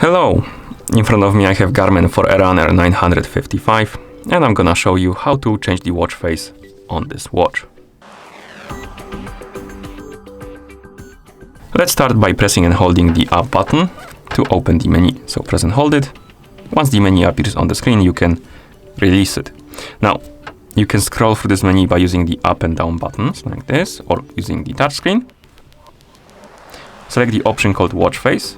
Hello! In front of me I have GARMIN Forerunner 955 and I'm gonna show you how to change the watch face on this watch. Let's start by pressing and holding the up button to open the menu. So press and hold it. Once the menu appears on the screen, you can release it. Now, you can scroll through this menu by using the up and down buttons like this, or using the touch screen. Select the option called watch face,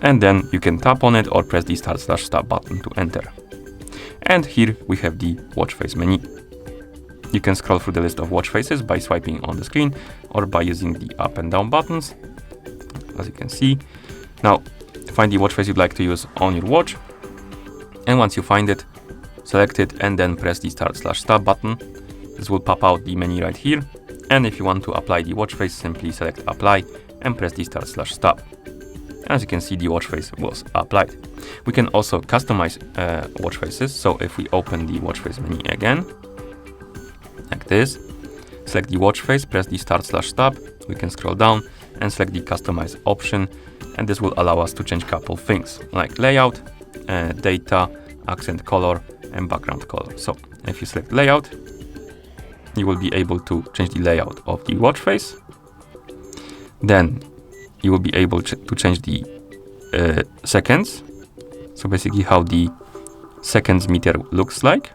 and then you can tap on it or press the start/stop button to enter. And here we have the watch face menu. You can scroll through the list of watch faces by swiping on the screen or by using the up and down buttons, as you can see. Now, find the watch face you'd like to use on your watch, and once you find it, select it and then press the start/stop button. This will pop out the menu right here, and if you want to apply the watch face, simply select apply and press the start/stop. As you can see, the watch face was applied. We can also customize watch faces. So if we open the watch face menu again, like this, select the watch face, press the start/stop, we can scroll down and select the customize option, and this will allow us to change a couple things like layout, data, accent color, and background color. So if you select layout, you will be able to change the layout of the watch face. Then you will be able to change the seconds. So basically how the seconds meter looks like.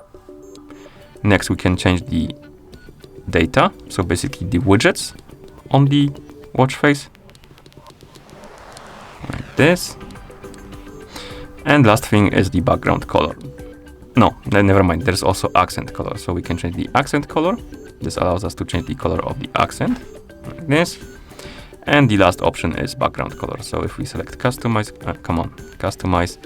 Next, we can change the data. So basically the widgets on the watch face. Like this. And last thing is the background color. No, never mind. There's also accent color. So we can change the accent color. This allows us to change the color of the accent. Like this. And the last option is background color. So if we select customize, customize,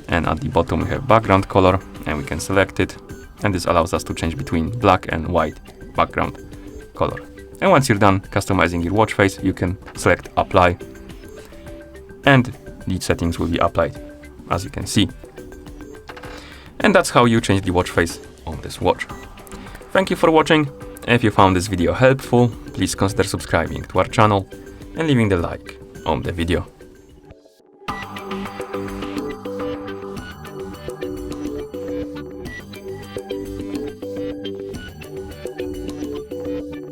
and at the bottom we have background color, and we can select it, and this allows us to change between black and white background color. And once you're done customizing your watch face, you can select apply, and the settings will be applied, as you can see. And that's how you change the watch face on this watch. Thank you for watching. If you found this video helpful, please consider subscribing to our channel and leaving the like on the video.